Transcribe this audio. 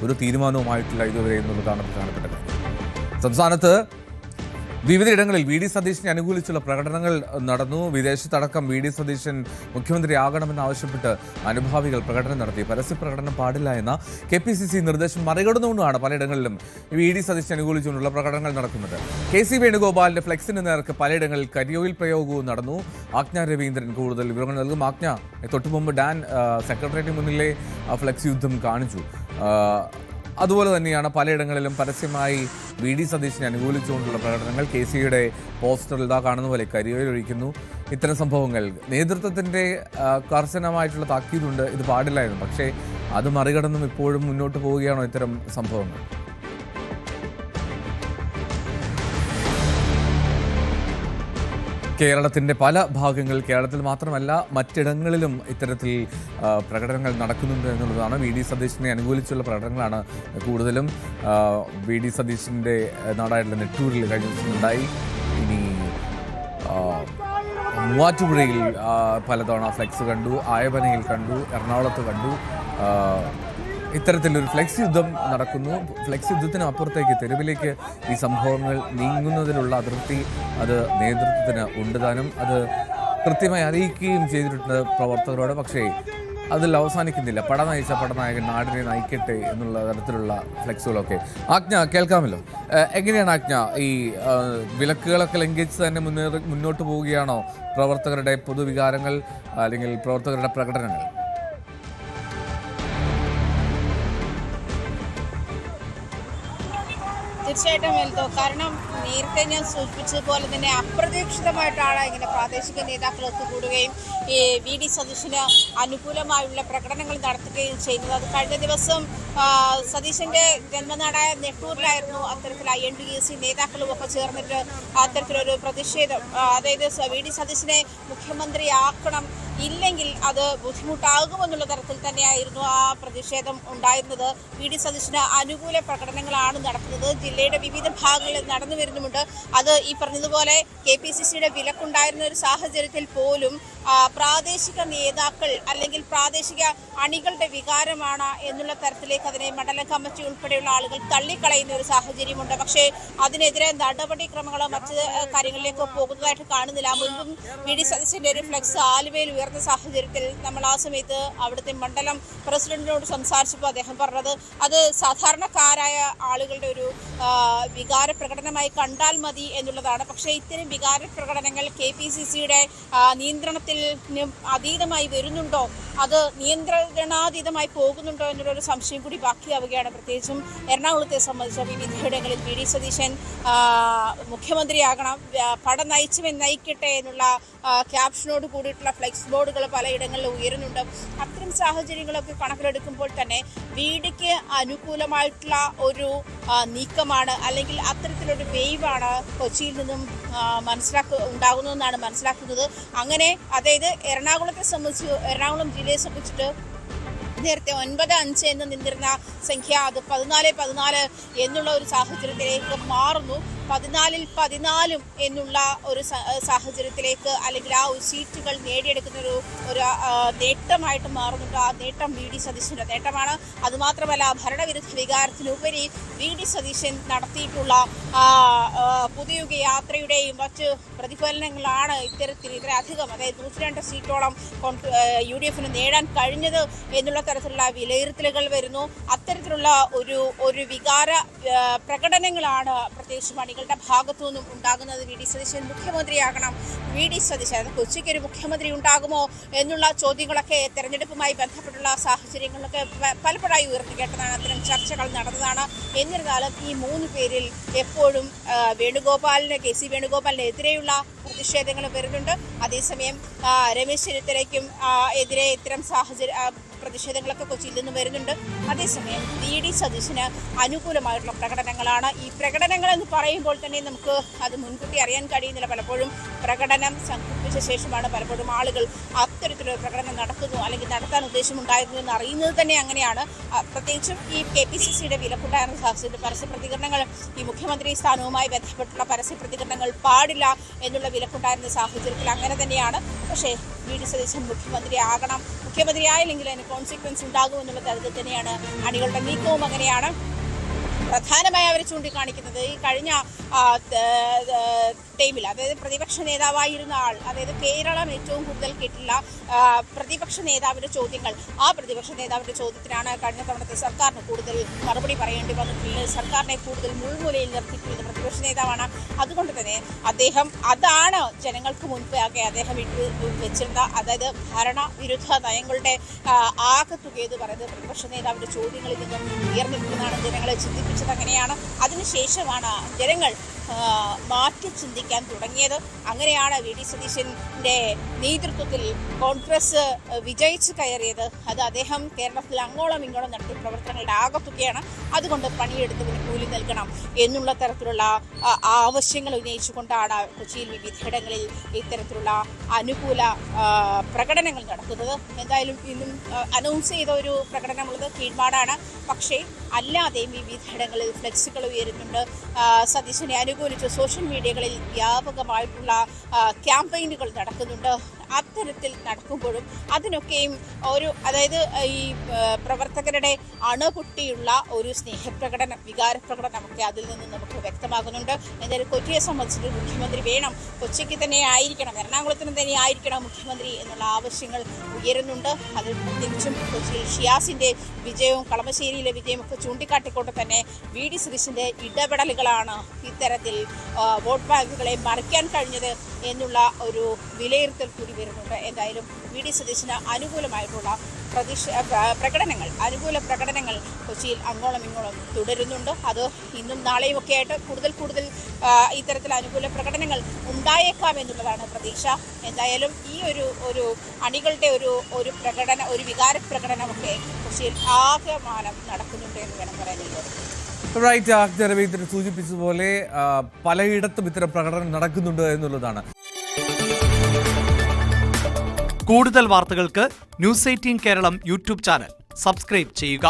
ഒരു തീരുമാനവുമായിട്ടില്ല ഇതുവരെ എന്നുള്ളതാണ് പ്രധാനപ്പെട്ട കാര്യം. സംസ്ഥാനത്ത് വിവിധയിടങ്ങളിൽ വി ഡി സതീശനെ അനുകൂലിച്ചുള്ള പ്രകടനങ്ങൾ നടന്നു. വിദേശത്തടക്കം വി ഡി സതീശൻ മുഖ്യമന്ത്രിയാകണമെന്നാവശ്യപ്പെട്ട് അനുഭാവികൾ പ്രകടനം നടത്തി. പരസ്യ പ്രകടനം പാടില്ല എന്ന KPCC നിർദ്ദേശം മറികടന്നുകൊണ്ടാണ് പലയിടങ്ങളിലും വി ഡി സതീശനെ അനുകൂലിച്ചുകൊണ്ടുള്ള പ്രകടനങ്ങൾ നടക്കുന്നത്. KC വേണുഗോപാലിന്റെ ഫ്ലെക്സിന് നേർക്ക് പലയിടങ്ങളിൽ കരിയോയിൽ പ്രയോഗവും നടന്നു. ആജ്ഞ രവീന്ദ്രൻ കൂടുതൽ വിവരങ്ങൾ നൽകും. ആജ്ഞ, തൊട്ടുമുമ്പ് ഡാൻ സെക്രട്ടേറിയറ്റിന് മുന്നിലെ ഫ്ലെക്സ് യുദ്ധം കാണിച്ചു. അതുപോലെ തന്നെയാണ് പലയിടങ്ങളിലും പരസ്യമായി വി ഡി സതീശനെ അനുകൂലിച്ചുകൊണ്ടുള്ള പ്രകടനങ്ങൾ. KCയുടെ പോസ്റ്ററിൽ ഇതാ കാണുന്ന പോലെ കരിയോയിൽ ഒഴിക്കുന്നു. ഇത്തരം സംഭവങ്ങൾ നേതൃത്വത്തിൻ്റെ കർശനമായിട്ടുള്ള താക്കീതുണ്ട്, ഇത് പാടില്ലായിരുന്നു. പക്ഷേ അത് മറികടന്നും ഇപ്പോഴും മുന്നോട്ട് പോവുകയാണോ ഇത്തരം സംഭവങ്ങൾ? കേരളത്തിൻ്റെ പല ഭാഗങ്ങളിൽ, കേരളത്തിൽ മാത്രമല്ല മറ്റിടങ്ങളിലും ഇത്തരത്തിൽ പ്രകടനങ്ങൾ നടക്കുന്നുണ്ട് എന്നുള്ളതാണ്. വി ഡി സതീശനെ അനുകൂലിച്ചുള്ള പ്രകടനങ്ങളാണ് കൂടുതലും. വി ഡി സതീശൻ്റെ നാടായിട്ടുള്ള നെട്ടൂരിൽ കഴിഞ്ഞ ദിവസം ഉണ്ടായി. ഇനി മൂവാറ്റുപുഴയിൽ പലതവണ ഫ്ലെക്സ് കണ്ടു, ആയവനയിൽ കണ്ടു, എറണാകുളത്ത് കണ്ടു. ഇത്തരത്തിലൊരു ഫ്ലെക്സ് യുദ്ധം നടക്കുന്നു. ഫ്ലെക്സ് യുദ്ധത്തിന് അപ്പുറത്തേക്ക് തെരുവിലേക്ക് ഈ സംഭവങ്ങൾ നീങ്ങുന്നതിനുള്ള അതിർത്തി അത് നേതൃത്വത്തിന് ഉണ്ട് താനും. അത് കൃത്യമായി അറിയിക്കുകയും ചെയ്തിട്ടുണ്ട് പ്രവർത്തകരോട്. പക്ഷേ അതിൽ അവസാനിക്കുന്നില്ല. പടനയിച്ച പടനായകൻ നാടിനെ നയിക്കട്ടെ എന്നുള്ള തരത്തിലുള്ള ഫ്ലെക്സുകളൊക്കെ. ആജ്ഞ, കേൾക്കാമല്ലോ. എങ്ങനെയാണ് ആജ്ഞ, ഈ വിലക്കുകളൊക്കെ ലംഘിച്ച് തന്നെ മുന്നോട്ട് പോവുകയാണോ പ്രവർത്തകരുടെ പൊതുവികാരങ്ങൾ അല്ലെങ്കിൽ പ്രവർത്തകരുടെ പ്രകടനങ്ങൾ? തീർച്ചയായിട്ടും എൽദോ, കാരണം നേരത്തെ ഞാൻ സൂചിപ്പിച്ചതുപോലെ തന്നെ അപ്രതീക്ഷിതമായിട്ടാണ് ഇങ്ങനെ പ്രാദേശിക നേതാക്കൾ ഒത്തുകൂടുകയും ഈ വി ഡി സതീശന് അനുകൂലമായുള്ള പ്രകടനങ്ങൾ നടത്തുകയും ചെയ്യുന്നത്. അത് കഴിഞ്ഞ ദിവസം സതീശന്റെ ജന്മനാടായ നെട്ടൂരിലായിരുന്നു അത്തരത്തിൽ INTUC നേതാക്കളും ഒക്കെ ചേർന്നിട്ട് അത്തരത്തിലൊരു പ്രതിഷേധം, അതായത് വി ഡി സതീശനെ മുഖ്യമന്ത്രിയാക്കണം, ഇല്ലെങ്കിൽ അത് ബുദ്ധിമുട്ടാകുമെന്നുള്ള തരത്തിൽ തന്നെയായിരുന്നു ആ പ്രതിഷേധം ഉണ്ടായിരുന്നത്. വി ഡി സതീശന് അനുകൂല പ്രകടനങ്ങളാണ് നടക്കുന്നത്. ജില്ലയുടെ വിവിധ ഭാഗങ്ങളിൽ നടന്നു വരുന്നുമുണ്ട്. അത് ഈ പറഞ്ഞതുപോലെ KPCCയുടെ വിലക്കുണ്ടായിരുന്ന ഒരു സാഹചര്യത്തിൽ പോലും പ്രാദേശിക നേതാക്കൾ അല്ലെങ്കിൽ പ്രാദേശിക അണികളുടെ വികാരമാണ് എന്നുള്ള തരത്തിലേക്ക് അതിനെ മണ്ഡലം കമ്മിറ്റി ഉൾപ്പെടെയുള്ള ആളുകൾ തള്ളിക്കളയുന്ന ഒരു സാഹചര്യമുണ്ട്. പക്ഷേ അതിനെതിരെ നടപടിക്രമങ്ങളോ മറ്റ് കാര്യങ്ങളിലേക്കോ പോകുന്നതായിട്ട് കാണുന്നില്ല. മുൻപും വി ഡി സതീശന്റെ ഒരു ഫ്ലെക്സ് ആലുവയിൽ ഉയർന്ന സാഹചര്യത്തിൽ നമ്മൾ ആ സമയത്ത് അവിടുത്തെ മണ്ഡലം പ്രസിഡന്റിനോട് സംസാരിച്ചപ്പോൾ അദ്ദേഹം പറഞ്ഞത് അത് സാധാരണക്കാരായ ആളുകളുടെ ഒരു വികാര പ്രകടനമായി കണ്ടാൽ മതി എന്നുള്ളതാണ്. പക്ഷേ ഇത്തരം വികാര പ്രകടനങ്ങൾ KPCCയുടെ നിയന്ത്രണത്തിൽ അതീതമായി വരുന്നുണ്ടോ, അത് നിയന്ത്രണാതീതമായി പോകുന്നുണ്ടോ എന്നുള്ളൊരു സംശയം കൂടി ബാക്കിയാവുകയാണ്. പ്രത്യേകിച്ചും എറണാകുളത്തെ സംബന്ധിച്ച വിവിധയിടങ്ങളിൽ വി ഡി സതീശൻ മുഖ്യമന്ത്രിയാകണം, പട നയിക്കട്ടെ എന്നുള്ള ക്യാപ്ഷനോട് കൂടിയിട്ടുള്ള ഫ്ലെക്സ് ബോർഡുകൾ പലയിടങ്ങളിലും ഉയരുന്നുണ്ട്. അത്തരം സാഹചര്യങ്ങളൊക്കെ കണക്കിലെടുക്കുമ്പോൾ തന്നെ വീടിക്ക് അനുകൂലമായിട്ടുള്ള ഒരു നീക്കമാണ് അല്ലെങ്കിൽ അത്തരത്തിലൊരു വേവാണ് കൊച്ചിയിൽ നിന്നും ഉണ്ടാകുന്നതെന്നാണ് മനസ്സിലാക്കുന്നത്. അങ്ങനെ അതായത് എറണാകുളം ജില്ലയെ സംബന്ധിച്ചിട്ട് നേരത്തെ 9-5 എന്ന് നിന്നിരുന്ന സംഖ്യ അത് 14 എന്നുള്ള ഒരു സാഹചര്യത്തിലേക്ക് മാറുന്നു. 14 എന്നുള്ള ഒരു സാഹചര്യത്തിലേക്ക് അല്ലെങ്കിൽ ആ ഒരു സീറ്റുകൾ നേടിയെടുക്കുന്ന ഒരു നേട്ടമായിട്ട് മാറുന്നുണ്ട്. ആ നേട്ടം വി ഡി സതീശന്റെ നേട്ടമാണ്. അതുമാത്രമല്ല ഭരണവിരുദ്ധ വികാരത്തിനുപരി വി ഡി സതീശൻ നടത്തിയിട്ടുള്ള പുതിയുഗ യാത്രയുടെയും മറ്റ് പ്രതിഫലനങ്ങളാണ് ഇത്രയധികം, അതായത് 102 സീറ്റോളം UDF നേടാൻ കഴിഞ്ഞത് എന്നുള്ള തരത്തിലുള്ള വിലയിരുത്തലുകൾ വരുന്നു. അത്തരത്തിലുള്ള ഒരു വികാര പ്രകടനങ്ങളാണ് പ്രത്യേകിച്ച് മണികളുടെ ഭാഗത്തു നിന്നും ഉണ്ടാകുന്നത്. വി ഡി സതീശൻ മുഖ്യമന്ത്രിയാകണം, വി ഡി സതീശൻ കൊച്ചിക്ക് ഒരു മുഖ്യമന്ത്രി ഉണ്ടാകുമോ എന്നുള്ള ചോദ്യങ്ങളൊക്കെ തെരഞ്ഞെടുപ്പുമായി ബന്ധപ്പെട്ടുള്ള സാഹചര്യങ്ങളൊക്കെ പലപ്പോഴായി ഉയർന്നു കേട്ടതാണ്. അത്തരം ചർച്ചകൾ നടന്നതാണ്. എന്നിരുന്നാലും ഈ 3 പേരിൽ എപ്പോഴും KC വേണുഗോപാലിനെതിരെയുള്ള പ്രതിഷേധങ്ങൾ വരുന്നുണ്ട്. അതേസമയം രമേശ് ചെന്നിത്തലയ്ക്കും എതിരെ ഇത്തരം പ്രതിഷേധങ്ങളൊക്കെ കൊച്ചിയിൽ നിന്ന് വരുന്നുണ്ട്. അതേസമയം വി ഡി സതീശന് അനുകൂലമായിട്ടുള്ള പ്രകടനങ്ങളാണ്. ഈ പ്രകടനങ്ങൾ എന്ന് പറയുമ്പോൾ തന്നെ നമുക്ക് അത് മുൻകൂട്ടി അറിയാൻ കഴിയുന്നില്ല. പലപ്പോഴും പ്രകടനം സംഘടിപ്പിച്ച ശേഷമാണ് പലപ്പോഴും ആളുകൾ അത്തരത്തിലൊരു പ്രകടനം നടത്തുന്നു അല്ലെങ്കിൽ നടത്താൻ ഉദ്ദേശമുണ്ടായിരുന്നു എന്ന് അറിയുന്നത് തന്നെ അങ്ങനെയാണ്. പ്രത്യേകിച്ചും ഈ KPCCയുടെ വിലക്കുണ്ടായിരുന്ന സാഹചര്യത്തിൽ പരസ്യ പ്രതികരണങ്ങൾ, ഈ മുഖ്യമന്ത്രി സ്ഥാനവുമായി ബന്ധപ്പെട്ടുള്ള പരസ്യ പ്രതികരണങ്ങൾ പാടില്ല എന്നുള്ള വിലക്കുണ്ടായിരുന്ന സാഹചര്യത്തിൽ അങ്ങനെ തന്നെയാണ്. പക്ഷേ വി.ഡി. സതീശൻ മുഖ്യമന്ത്രിയായില്ലെങ്കിൽ അതിന് കോൺസിക്വൻസ് ഉണ്ടാകുമെന്നുള്ള തരത്തിൽ തന്നെയാണ് അണികളുടെ നീക്കവും. അങ്ങനെയാണ് പ്രധാനമായി അവർ ചൂണ്ടിക്കാണിക്കുന്നത്. ഈ കഴിഞ്ഞ ടൈമിൽ, അതായത് പ്രതിപക്ഷ നേതാവായിരുന്ന ആൾ, അതായത് കേരളം ഏറ്റവും കൂടുതൽ കേട്ടില്ല പ്രതിപക്ഷ നേതാവിൻ്റെ ചോദ്യങ്ങൾ, ആ പ്രതിപക്ഷ നേതാവിൻ്റെ ചോദ്യത്തിനാണ് കഴിഞ്ഞ തവണത്തെ സർക്കാരിന് കൂടുതൽ മറുപടി പറയേണ്ടി വന്നിട്ടുള്ളത്. സർക്കാരിനെ കൂടുതൽ മുൾമുലയിൽ നിർത്തിയിട്ടുള്ളത് പ്രതിപക്ഷ നേതാവാണ്. അതുകൊണ്ട് തന്നെ അതാണ് ജനങ്ങൾക്ക് മുൻപാകെ അദ്ദേഹം വെച്ചിരുന്ന, അതായത് ഭരണവിരുദ്ധ നയങ്ങളുടെ ആകത്തുക എന്ന് പറയുന്നത് പ്രതിപക്ഷ നേതാവിൻ്റെ ചോദ്യങ്ങളിൽ നിന്നും ഉയർന്നിരിക്കുന്നതാണ് ജനങ്ങളെ ചിന്തിപ്പിച്ചത്. അങ്ങനെയാണ് അതിനുശേഷമാണ് ജനങ്ങൾ മാറ്റി ചിന്തിക്കാൻ തുടങ്ങിയത്. അങ്ങനെയാണ് വി.ഡി. സതീശൻ്റെ നേതൃത്വത്തിൽ കോൺഗ്രസ് വിജയിച്ച് കയറിയത്. അത് അദ്ദേഹം കേരളത്തിൽ അങ്ങോളം ഇങ്ങോളം നടത്തിയ പ്രവർത്തനങ്ങളുടെ ആകത്തുകയാണ്. അതുകൊണ്ട് പണിയെടുത്തതിന് കൂലി നൽകണം എന്നുള്ള തരത്തിലുള്ള ആവശ്യങ്ങൾ ഉന്നയിച്ചുകൊണ്ടാണ് കൊച്ചിയിൽ വിവിധയിടങ്ങളിൽ ഇത്തരത്തിലുള്ള അനുകൂല പ്രകടനങ്ങൾ നടക്കുന്നത്. എന്തായാലും ഇന്നും അനൗൺസ് ചെയ്ത ഒരു പ്രകടനമുള്ളത് കീഴ്മാടാണ്. പക്ഷേ അല്ലാതെയും വിവിധയിടങ്ങളിൽ ഫ്ലെക്സുകൾ ഉയരുന്നുണ്ട്. സതീശനെ അനുകൂലിച്ച് സോഷ്യൽ മീഡിയകളിൽ വ്യാപകമായിട്ടുള്ള ക്യാമ്പയിനുകൾ നടക്കുന്നുണ്ട്. അത്തരത്തിൽ നടക്കുമ്പോഴും അതിനൊക്കെയും അതായത് ഈ പ്രവർത്തകരുടെ അണപൊട്ടിയുള്ള ഒരു സ്നേഹപ്രകടനം, വികാരപ്രകടനമൊക്കെ അതിൽ നിന്ന് നമുക്ക് വ്യക്തമാകുന്നുണ്ട്. എന്തായാലും കൊച്ചിയെ സംബന്ധിച്ചിട്ട് മുഖ്യമന്ത്രി വേണം, കൊച്ചിക്ക് തന്നെ ആയിരിക്കണം, എറണാകുളത്തിന് തന്നെ ആയിരിക്കണം മുഖ്യമന്ത്രി എന്നുള്ള ആവശ്യങ്ങൾ ഉയരുന്നുണ്ട്. അതിൽ പ്രത്യേകിച്ചും കൊച്ചിയിൽ ഷിയാസിൻ്റെ വിജയവും കളമശ്ശേരിയിലെ വിജയവും ഒക്കെ ചൂണ്ടിക്കാട്ടിക്കൊണ്ട് തന്നെ വി.ഡി. സതീശൻ്റെ ഇടപെടലുകളാണ് ഇത്തരത്തിൽ വോട്ട് ബാങ്കുകളെ മറിക്കാൻ കഴിഞ്ഞത് എന്നുള്ള ഒരു വിലയിരുത്തൽ കൂടി വരുന്നുണ്ട്. എന്തായാലും വി.ഡി. സതീശന് അനുകൂലമായിട്ടുള്ള അനുകൂല പ്രകടനങ്ങൾ കൊച്ചിയിൽ അങ്ങോളം ഇങ്ങോളം തുടരുന്നുണ്ട്. അത് ഇന്നും നാളെയും ഒക്കെ ആയിട്ട് കൂടുതൽ ഇത്തരത്തിൽ അനുകൂല പ്രകടനങ്ങൾ ഉണ്ടായേക്കാം എന്നുള്ളതാണ് പ്രതീക്ഷ. എന്തായാലും ഈ ഒരു അണികളുടെ ഒരു വികാര പ്രകടനമൊക്കെ കൊച്ചിയിൽ ആകമാനം നടക്കുന്നുണ്ട് എന്ന് വേണം പറയാനുള്ളത്. രവീന്ദ്രൻ സൂചിപ്പിച്ചതുപോലെ പലയിടത്തും ഇത്തരം പ്രകടനം നടക്കുന്നുണ്ട് എന്നുള്ളതാണ്. കൂടുതൽ വാർത്തകൾക്ക് news 18 Keralam YouTube channel subscribe ചെയ്യുക.